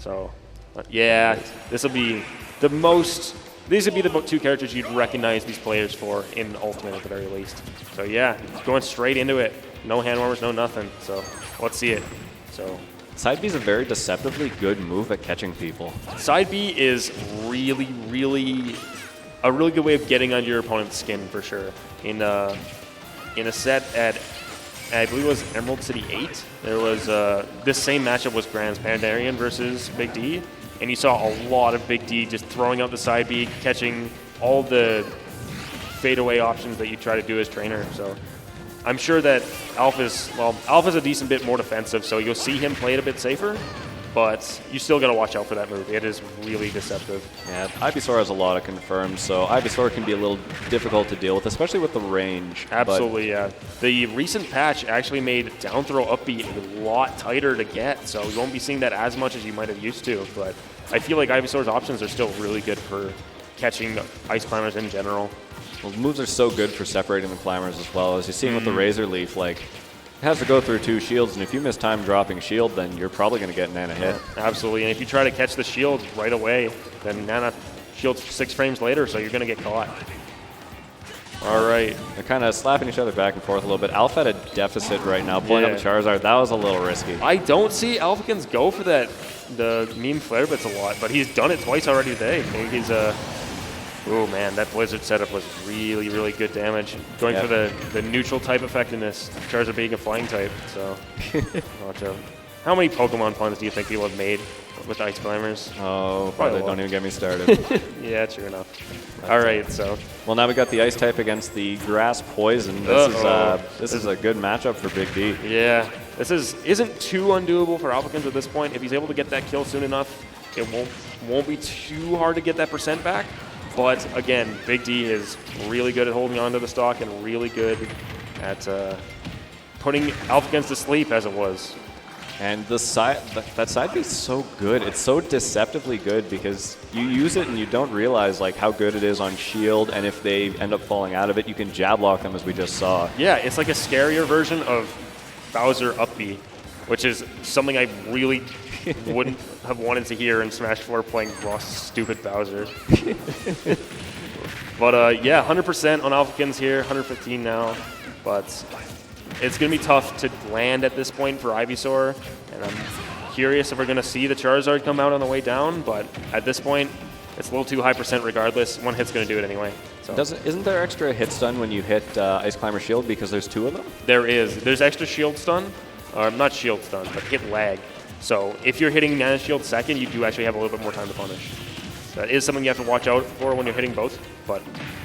So, yeah, this will be the most. These would be the two characters you'd recognize these players for in Ultimate at the very least. So yeah, going straight into it. No hand warmers, no nothing. So let's see it. So Side B is a very deceptively good move at catching people. Side B is really, really a really good way of getting under your opponent's skin for sure. In a set at, I believe it was Emerald City 8, there was this same matchup was Grand's Pandarian versus Big D. And you saw a lot of Big D just throwing out the side B, catching all the fadeaway options that you try to do as trainer. So I'm sure that Alpha's a decent bit more defensive, so you'll see him play it a bit safer, but you still got to watch out for that move. It is really deceptive. Yeah, Ivysaur has a lot of confirms, so Ivysaur can be a little difficult to deal with, especially with the range. Absolutely, yeah. The recent patch actually made down throw up B a lot tighter to get, so you won't be seeing that as much as you might have used to, but I feel like Ivysaur's options are still really good for catching ice climbers in general. Well, the moves are so good for separating the climbers as well. As you're seeing with the Razor Leaf, like, it has to go through 2 shields, and if you miss time dropping shield, then you're probably going to get Nana hit. Absolutely, and if you try to catch the shield right away, then Nana shields 6 frames later, so you're going to get caught. All right. They're kind of slapping each other back and forth a little bit. Alpha at a deficit right now, pulling up the Charizard. That was a little risky. I don't see Alphicans go for the meme flare bits a lot, but he's done it twice already today. Maybe he's oh man, that Blizzard setup was really, really good damage. Going for the neutral type effectiveness. Charizard being a flying type, so watch out. How many Pokemon puns do you think people have made with Ice Climbers? Oh, probably don't even get me started. Yeah, true enough. All right, so. Well, now we got the Ice type against the Grass Poison. This is a good matchup for Big D. Yeah, this isn't too undoable for Alphicans at this point. If he's able to get that kill soon enough, it won't be too hard to get that percent back. But again, Big D is really good at holding on to the stock and really good at putting Alphicans to sleep, as it was. And that side B is so good. It's so deceptively good because you use it and you don't realize like how good it is on shield, and if they end up falling out of it, you can jab lock them, as we just saw. Yeah, it's like a scarier version of Bowser up B, which is something I really wouldn't have wanted to hear in Smash 4 playing raw stupid Bowser. But yeah, 100% on Alphicans here, 115 now, but it's going to be tough to land at this point for Ivysaur, and I'm curious if we're going to see the Charizard come out on the way down, but at this point, it's a little too high percent regardless. One hit's going to do it anyway. So. Isn't there extra hit stun when you hit Ice Climber Shield because there's 2 of them? There is. There's extra shield stun, or not shield stun, but hit lag. So if you're hitting Nana Shield second, you do actually have a little bit more time to punish. That is something you have to watch out for when you're hitting both, but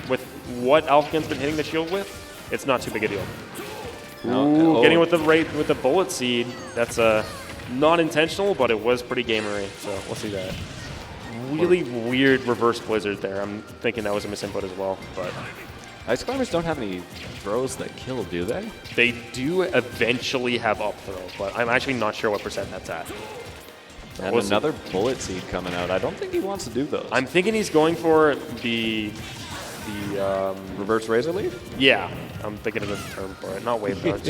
with what Alphican's been hitting the shield with, it's not too big a deal. Ooh, getting with the bullet seed. That's not intentional, but it was pretty gamery. So we'll see that. Really weird reverse blizzard there. I'm thinking that was a misinput as well. But Ice Climbers don't have any throws that kill, do they? They do eventually have up throw, but I'm actually not sure what percent that's at. And another bullet seed coming out. I don't think he wants to do those. I'm thinking he's going for the reverse Razor Leaf? Yeah, I'm thinking of a term for it. Not wave bounce.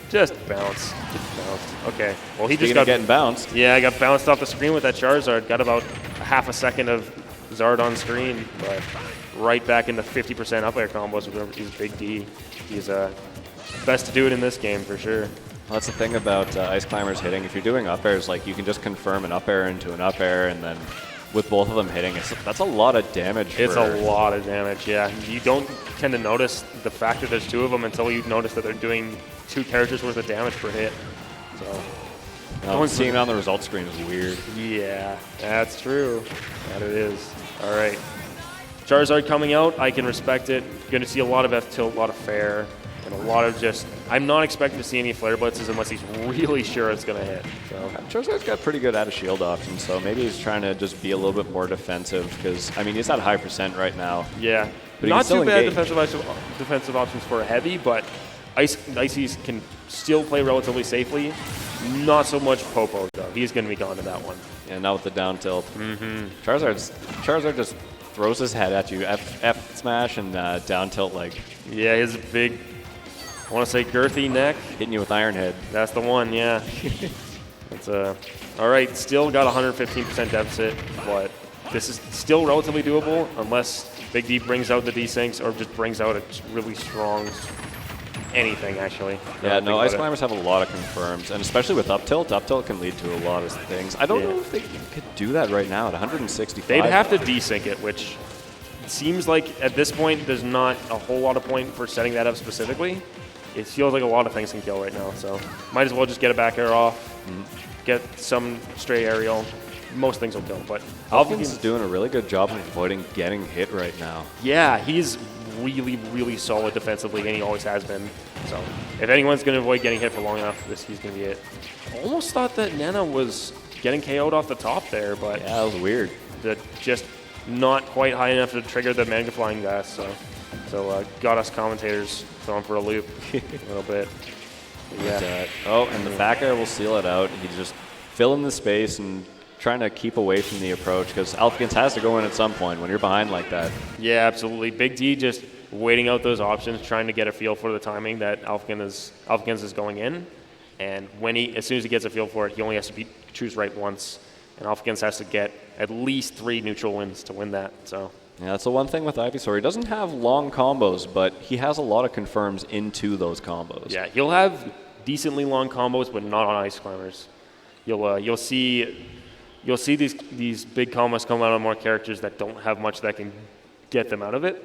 Just bounce. Just bounced. Okay. Well, he just got getting bounced. Yeah, I got bounced off the screen with that Charizard. Got about half a second of Zard on screen, but right back into 50% up air combos with his Big D. He's best to do it in this game for sure. Well, that's the thing about Ice Climbers hitting. If you're doing up airs, like you can just confirm an up air into an up air, and then with both of them hitting, that's a lot of damage. It's a lot of damage, yeah. You don't tend to notice the fact that there's 2 of them until you notice that they're doing 2 characters worth of damage per hit. So seeing it on the result screen is weird. Yeah, that's true. That it is. All right. Charizard coming out, I can respect it. Going to see a lot of F-tilt, a lot of fair, and a lot of just... I'm not expecting to see any flare blitzes unless he's really sure it's going to hit. So Charizard's got pretty good out of shield options, so maybe he's trying to just be a little bit more defensive because, I mean, he's at high percent right now. Yeah. But not too bad defensive options for a heavy, but Ices can still play relatively safely. Not so much Popo, though. He's going to be gone to that one. Yeah, not with the down tilt. Charizard just throws his head at you. F smash and down tilt like. Yeah, his big, I want to say girthy neck. Hitting you with Iron Head. That's the one, yeah. But, all right, still got 115% deficit, but this is still relatively doable unless Big D brings out the desyncs or just brings out a really strong anything, actually. Yeah, no, Ice Climbers have a lot of confirms, and especially with up tilt can lead to a lot of things. I don't know if they could do that right now at 165. They'd have to desync it, which seems like at this point there's not a whole lot of point for setting that up specifically. It feels like a lot of things can kill right now, so might as well just get a back air off, get some stray aerial. Most things will kill, but Alphicans is doing a really good job of avoiding getting hit right now. Yeah, he's really, really solid defensively, and he always has been. So if anyone's going to avoid getting hit for long enough, he's going to be it. Almost thought that Nana was getting KO'd off the top there, but yeah, that was weird. Just not quite high enough to trigger the Mega Flying Gas. So got us commentators thrown for a loop a little bit. Yeah. Oh, and the back air will seal it out. He's just filling the space and trying to keep away from the approach because Alphicans has to go in at some point when you're behind like that. Yeah, absolutely. Big D just waiting out those options, trying to get a feel for the timing that Alphicans is going in. And as soon as he gets a feel for it, he only has to choose right once. And Alphicans has to get at least 3 neutral wins to win that. So yeah, that's the one thing with Ivysaur. He doesn't have long combos, but he has a lot of confirms into those combos. Yeah, he'll have decently long combos, but not on Ice Climbers. You'll see these big combos come out on more characters that don't have much that can get them out of it.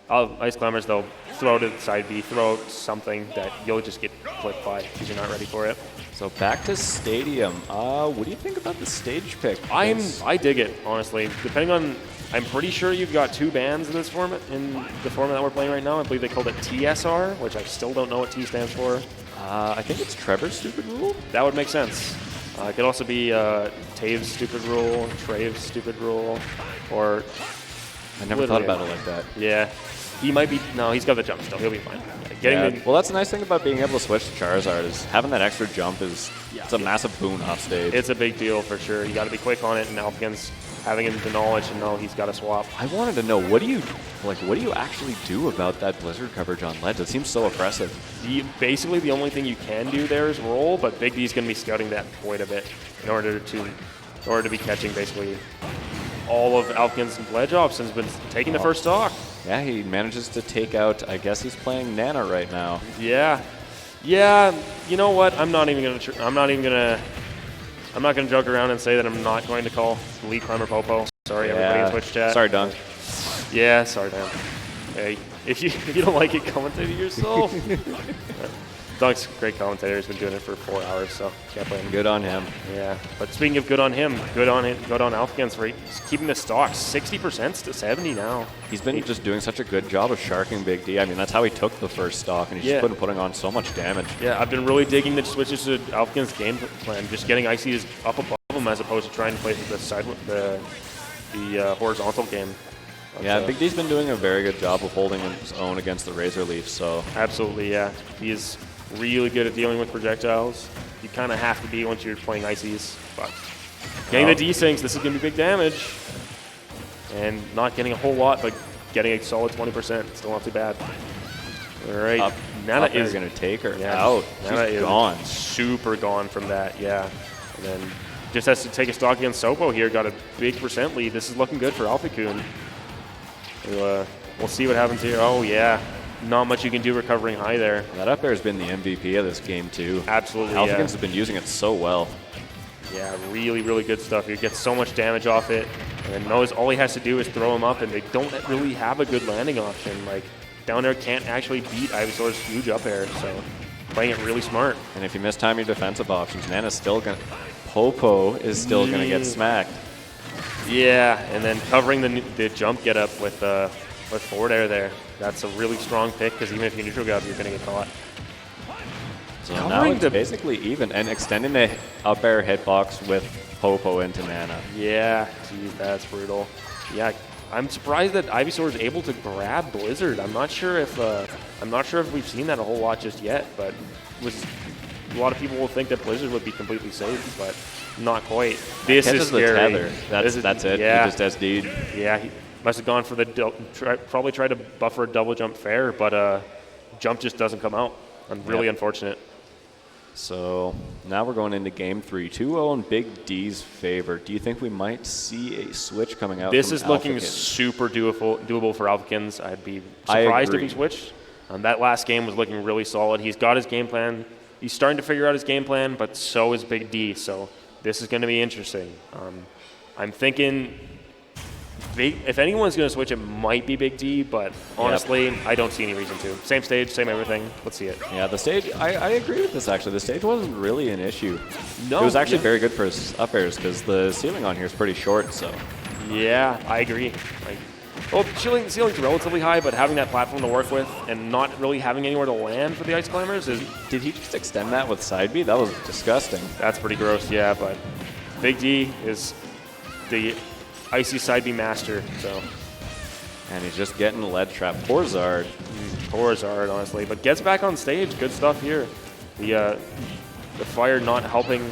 Ice Climbers, they'll throw to the side B, throw out something that you'll just get clipped by because you're not ready for it. So back to Stadium. What do you think about the stage pick? I dig it, honestly. Depending on, I'm pretty sure you've got 2 bans in this format, in the format that we're playing right now. I believe they called it TSR, which I still don't know what T stands for. I think it's Trevor's Stupid Rule. That would make sense. It could also be Tave's Stupid Rule, Trave's Stupid Rule, or... I never thought about it like that. Yeah. He might be... No, he's got the jump still. He'll be fine. Well, that's the nice thing about being able to switch to Charizard is having that extra jump it's a massive boon off stage. It's a big deal for sure. You got to be quick on it, and Alphicans having the knowledge to know he's got to swap. I wanted to know, what do you actually do about that Blizzard coverage on ledge? It seems so oppressive. Basically, the only thing you can do there is roll, but Big D's going to be scouting that void a bit in order to be catching basically all of Alphicans' ledge options, but taking the first stock. Yeah, he manages to take out, I guess he's playing Nana right now. Yeah. You know what? I'm not gonna joke around and say that I'm not going to call Lead Climber Popo. Sorry, everybody in Twitch chat. Sorry, Dunk. Yeah, sorry, Dan. Hey, if you don't like it, commentate it yourself. Dunk's a great commentator. He's been doing it for 4 hours, so can't blame him. Good on him. Yeah, but speaking of good on him, good on Alphicans for keeping the stock 60% to 70 now. He's been just doing such a good job of sharking Big D. I mean, that's how he took the first stock, and he's just putting on so much damage. Yeah, I've been really digging the switches to Alphicans' game plan, just getting Icy's up above him as opposed to trying to play the horizontal game. Yeah, Big D's been doing a very good job of holding his own against the Razor Leaf. So absolutely, yeah, he's really good at dealing with projectiles. You kind of have to be once you're playing Ices, but getting the desyncs, this is going to be big damage. And not getting a whole lot, but getting a solid 20%, still not too bad. All right, Nana is going to take her out. Nana is gone. Super gone from that, yeah. And then just has to take a stock against Sopo here, got a big percent lead. This is looking good for Alphicans. We'll see what happens here. Oh, yeah. Not much you can do recovering high there. That up air has been the MVP of this game, too. Absolutely, Alphicans have been using it so well. Yeah, really, really good stuff. He gets so much damage off it, and knows all he has to do is throw him up, and they don't really have a good landing option. Like, down there can't actually beat Ivysaur's huge up air, so playing it really smart. And if you miss time your defensive options, Nana's still going to... Popo is still going to get smacked. Yeah, and then covering the jump get up with forward air there. That's a really strong pick because even if you neutral grab, you're going to get caught. So now it's basically even and extending the up air hitbox with Popo into Nana. Yeah, geez, that's brutal. Yeah, I'm surprised that Ivysaur is able to grab Blizzard. I'm not sure if we've seen that a whole lot just yet, but a lot of people will think that Blizzard would be completely safe, but not quite. This is scary. The tether. That's it. Yeah. He just SD'd. Yeah, he must have gone for probably tried to buffer a double jump fair, but jump just doesn't come out. Really unfortunate. So now we're going into game 3. 2-0 in Big D's favor. Do you think we might see a switch coming out? This from is looking Alphicans? super doable for Alphicans. I'd be surprised if he switched. That last game was looking really solid. He's got his game plan. He's starting to figure out his game plan, but so is Big D. So this is going to be interesting. I'm thinking if anyone's going to switch, it might be Big D, but honestly, I don't see any reason to. Same stage, same everything. Let's see it. Yeah, the stage, I agree with this, actually. The stage wasn't really an issue. No. It was actually very good for his up airs because the ceiling on here is pretty short, so. Yeah, I agree. Well, ceiling's relatively high, but having that platform to work with and not really having anywhere to land for the ice climbers is... Did he just extend that with side B? That was disgusting. That's pretty gross, yeah, but Big D is the icy side B master, so... And he's just getting the lead trap. Poor Zard. Poor Zard, honestly, but gets back on stage. Good stuff here. The fire not helping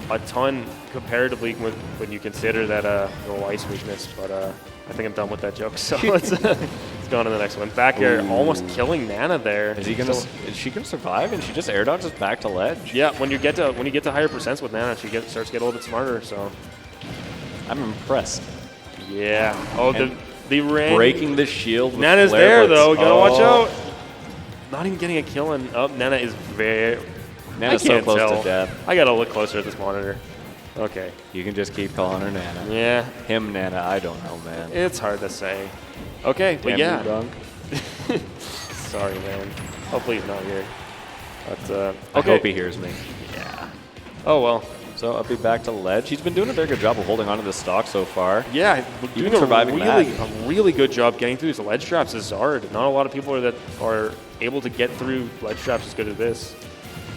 a ton comparatively when you consider that little ice weakness, but I think I'm done with that joke, so let's go on to the next one. Back air, almost killing Nana there. Is she gonna survive? And she just air dodges back to ledge. Yeah, when you get to higher percents with Nana, she starts to get a little bit smarter. So I'm impressed. Yeah. Oh, the ring breaking the shield. With Nana's flare there though. Gotta watch out. Oh. Not even getting a kill, and Nana is very. Nana's so close to death. I gotta look closer at this monitor. Okay. You can just keep calling her Nana. Yeah. Him Nana, I don't know, man. It's hard to say. Okay, but yeah. Dunk. Sorry, man. Hopefully he's not here. But, okay. I hope he hears me. Yeah. Oh, well. So I'll be back to ledge. He's been doing a very good job of holding onto the stock so far. Yeah, doing surviving a really good job getting through these ledge traps is Zard. Not a lot of people are able to get through ledge traps as good as this.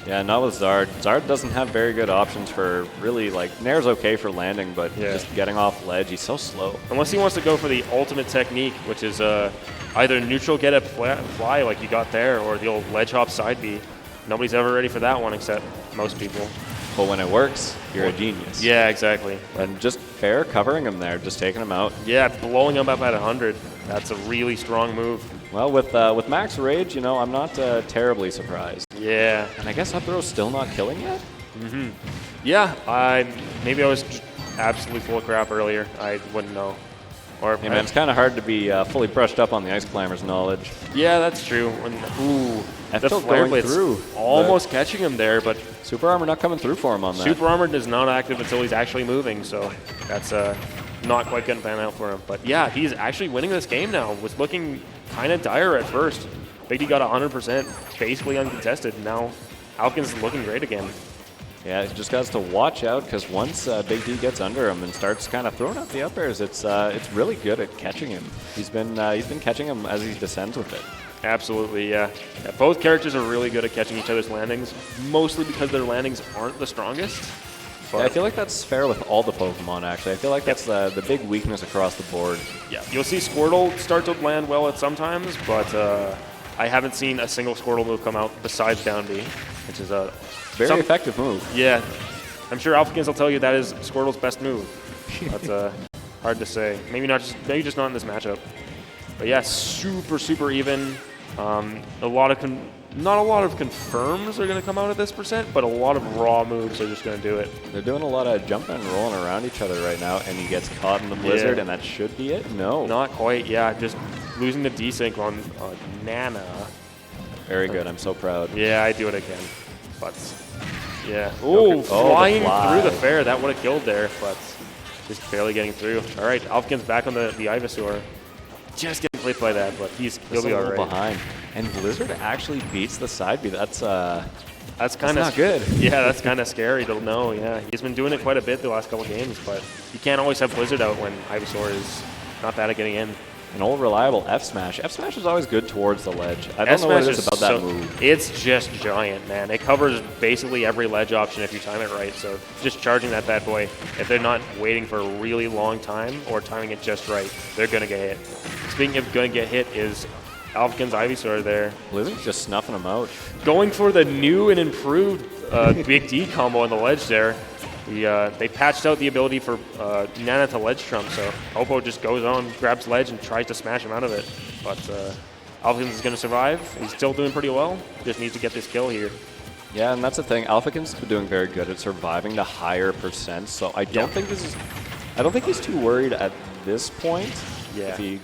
Yeah, not with Zard. Zard doesn't have very good options for really, Nair's okay for landing, but just getting off ledge, he's so slow. Unless he wants to go for the ultimate technique, which is either neutral get up fly like you got there, or the old ledge hop side B. Nobody's ever ready for that one except most people. But when it works, you're a genius. Yeah, exactly. And just fair covering him there, just taking him out. Yeah, blowing him up at 100. That's a really strong move. Well, with max rage, I'm not terribly surprised. Yeah. And I guess up throw's still not killing yet? Mm-hmm. Yeah, maybe I was absolutely full of crap earlier. I wouldn't know. Or hey, man, it's kind of hard to be fully brushed up on the ice climber's knowledge. Yeah, that's true. The flare blitz through. Almost catching him there, but super armor not coming through for him on that. Super armor is not active until he's actually moving, so that's not quite going to pan out for him. But yeah, he's actually winning this game now. Was looking kind of dire at first. Big D got 100%, basically uncontested. Now Alphicans is looking great again. Yeah, he just has to watch out because once Big D gets under him and starts kind of throwing out the up airs, it's really good at catching him. He's been catching him as he descends with it. Absolutely, yeah. Both characters are really good at catching each other's landings, mostly because their landings aren't the strongest. Yeah, I feel like that's fair with all the Pokemon, actually. I feel like that's the big weakness across the board. Yeah, you'll see Squirtle start to land well at sometimes, but I haven't seen a single Squirtle move come out besides down B, which is a very effective move. Yeah, I'm sure Alphicans will tell you that is Squirtle's best move. That's hard to say. Maybe just not in this matchup. But yeah, super even. Not a lot of confirms are going to come out at this percent, but a lot of raw moves are just going to do it. They're doing a lot of jumping and rolling around each other right now, and he gets caught in the blizzard, and that should be it? No. Not quite, yeah. Just losing the desync on Nana. Very good. I'm so proud. Yeah, I do it again. But, yeah. Ooh, flying through the fair. That would have killed there, but just barely getting through. All right, Alphicans back on the Ivysaur. Just getting clipped by that, but he'll be all right. Behind. And Blizzard actually beats the side B. That's kind of not good. Yeah, that's kind of scary to know. Yeah, he's been doing it quite a bit the last couple games, but you can't always have Blizzard out when Ivysaur is not bad at getting in. An old reliable F smash. F smash is always good towards the ledge. I don't know what it is about that move. It's just giant, man. It covers basically every ledge option if you time it right. So just charging that bad boy, if they're not waiting for a really long time or timing it just right, they're gonna get hit. Speaking of gonna get hit, is Alphicans Ivysaur there. Blizzard's just snuffing them out. Going for the new and improved Big D combo on the ledge there. They patched out the ability for Nana to ledge trump, so Oppo just goes on, grabs ledge, and tries to smash him out of it. But Alphicans is going to survive. He's still doing pretty well. Just needs to get this kill here. Yeah, and that's the thing. Alphicans has been doing very good at surviving the higher percents, so I don't think I don't think he's too worried at this point. Yeah.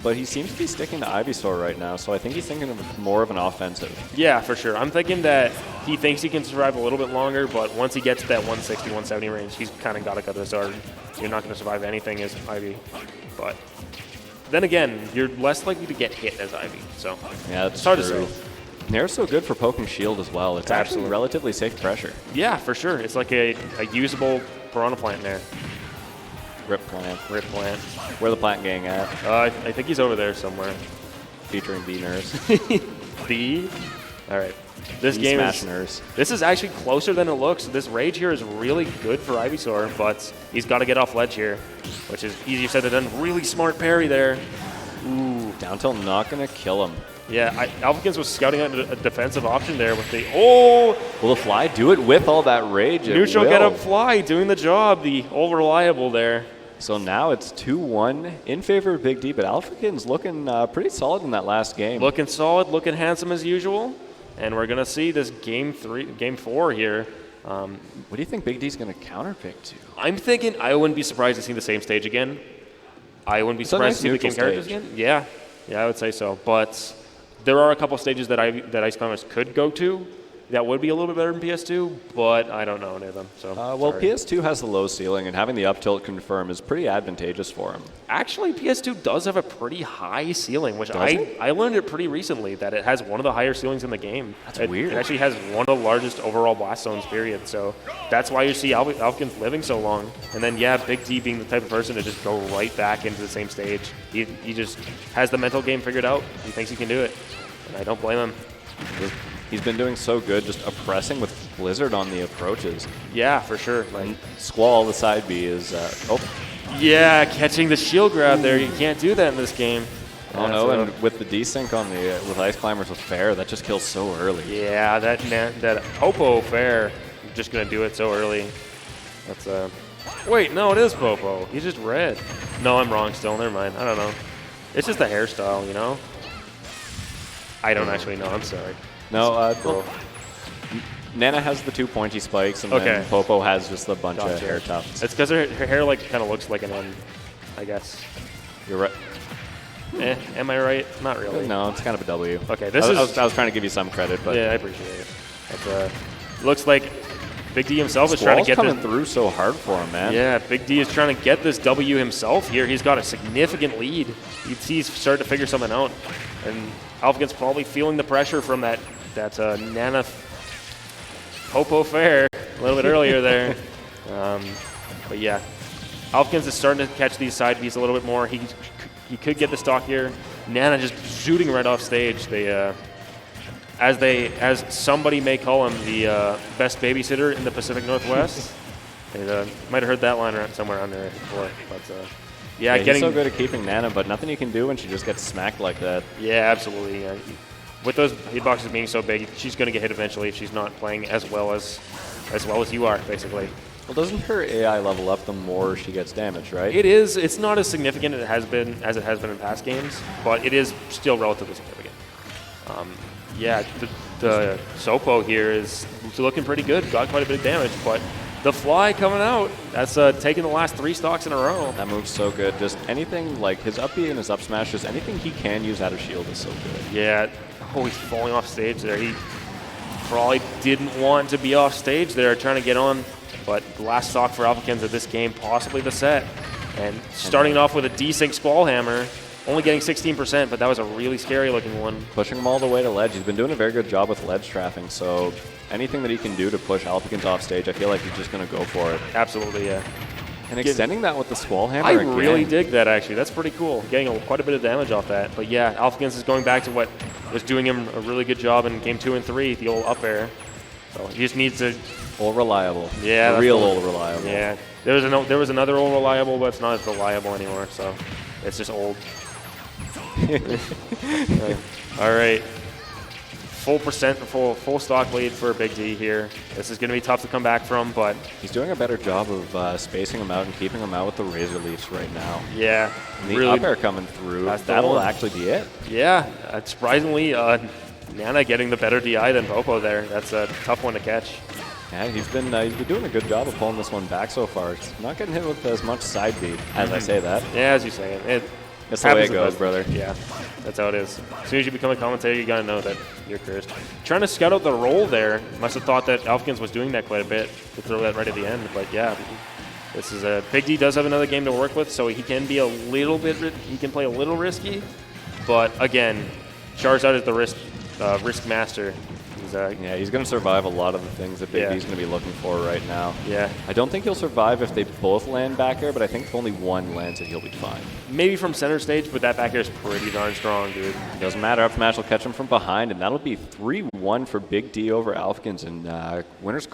But he seems to be sticking to Ivysaur right now, so I think he's thinking of more of an offensive. Yeah, for sure. I'm thinking that he thinks he can survive a little bit longer, but once he gets to that 160, 170 range, he's kind of got to cut this hard. You're not going to survive anything as Ivy. But then again, you're less likely to get hit as Ivy. So yeah, that's it's hard true. to say. Nair's so good for poking shield as well. It's actually relatively safe pressure. Yeah, for sure. It's like a usable Piranha Plant there. Rip Plant. Rip Plant. Where the Plant Gang at? I think he's over there somewhere. Featuring B-Nurse. The? All right. This game Smash Nurse. This is actually closer than it looks. This Rage here is really good for Ivysaur, but he's got to get off ledge here, which is easier said than done. Really smart parry there. Ooh. Down tilt not going to kill him. Yeah, Alphicans was scouting out a defensive option there with the, oh! Will the Fly do it with all that rage? Neutral get up Fly, doing the job, the old reliable there. So now it's 2-1 in favor of Big D, but Alphicans looking pretty solid in that last game. Looking solid, looking handsome as usual. And we're going to see this game 4 here. What do you think Big D's going to counterpick to? I'm thinking I wouldn't be surprised to see the same stage again. I wouldn't be surprised to see the game characters again. Yeah, I would say so. But there are a couple stages that Ice Climbers could go to that would be a little bit better than PS2, but I don't know any of them. So well, PS2 has the low ceiling, and having the up tilt confirm is pretty advantageous for him. Actually, PS2 does have a pretty high ceiling, which I learned it pretty recently, that it has one of the higher ceilings in the game. That's weird. It actually has one of the largest overall blast zones, period. So that's why you see Alphicans living so long. And then, yeah, Big D being the type of person to just go right back into the same stage. He just has the mental game figured out. He thinks he can do it. And I don't blame him. He's been doing so good just oppressing with Blizzard on the approaches. Yeah, for sure. Like Squall, the side B, is... Yeah, catching the shield grab there. You can't do that in this game. Oh no, and with the desync on with Ice Climbers with Fair, that just kills so early. Yeah, that Popo Fair, just going to do it so early. That's Wait, no, it is Popo. He's just red. No, I'm wrong still. Never mind. I don't know. It's just the hairstyle, you know? I don't actually know. I'm sorry. No, Nana has the 2 pointy spikes, and then Popo has just a bunch of hair tufts. It's because her hair like kind of looks like an N, I guess. You're right. Am I right? Not really. No, it's kind of a W. Okay, I was trying to give you some credit, but yeah, I appreciate it. It looks like Big D himself is trying to get coming through so hard for him, man. Yeah, Big D is trying to get this W himself here. He's got a significant lead. You see he's starting to figure something out, and Alphicans probably feeling the pressure from that Nana Popo Fair a little bit earlier there. But yeah, Alphicans is starting to catch these side Bs a little bit more. He could get the stock here. Nana just shooting right off stage. As somebody may call him, the best babysitter in the Pacific Northwest. Might have heard that line somewhere on there before. But yeah, he's so good at keeping Nana, but nothing you can do when she just gets smacked like that. Yeah, absolutely. With those hitboxes being so big, she's going to get hit eventually if she's not playing as well as you are, basically. Well, doesn't her AI level up the more she gets damaged, right? It is. It's not as significant as it has been in past games, but it is still relatively significant. Yeah, the Sopo here is looking pretty good. Got quite a bit of damage, but the Fly coming out, that's taking the last 3 stocks in a row. That move's so good. Just anything like his up B and his up smash, just anything he can use out of shield is so good. Yeah. Oh, he's falling off stage there. He probably didn't want to be off stage there, trying to get on. But the last stock for Alphicans of this game, possibly the set. And starting off with a desync Squall Hammer, only getting 16%, but that was a really scary looking one. Pushing him all the way to ledge. He's been doing a very good job with ledge trapping, so anything that he can do to push Alphicans off stage, I feel like he's just going to go for it. Absolutely, yeah. And extending that with the Squall Hammer I really dig that, actually. That's pretty cool. Getting quite a bit of damage off that. But yeah, Alphicans is going back to what was doing him a really good job in game 2 and 3, the old up air. So he just needs to... Old reliable. Yeah. The real old reliable. Yeah. There was another old reliable, but it's not as reliable anymore, so it's just old. All right. Full stock lead for Big D here. This is going to be tough to come back from, but he's doing a better job of spacing him out and keeping him out with the Razor Leafs right now. Yeah, and the up air coming through. That'll actually be it. Yeah, surprisingly, Nana getting the better DI than Popo there. That's a tough one to catch. Yeah, he's been doing a good job of pulling this one back so far. He's not getting hit with as much side B, as I say that. Yeah, as you say it. That's the way it goes, brother. Yeah, that's how it is. As soon as you become a commentator, you gotta know that you're cursed. Trying to scout out the roll there. Must have thought that Alphicans was doing that quite a bit to throw that right at the end. But yeah, this is a Big D does have another game to work with, so he can be a little bit. He can play a little risky, but again, Charizard is the risk master. Yeah, he's going to survive a lot of the things that Big D's going to be looking for right now. Yeah. I don't think he'll survive if they both land back air, but I think if only one lands it, he'll be fine. Maybe from center stage, but that back air is pretty darn strong, dude. Doesn't matter. Up smash will catch him from behind, and that'll be 3-1 for Big D over Alphicans in winner's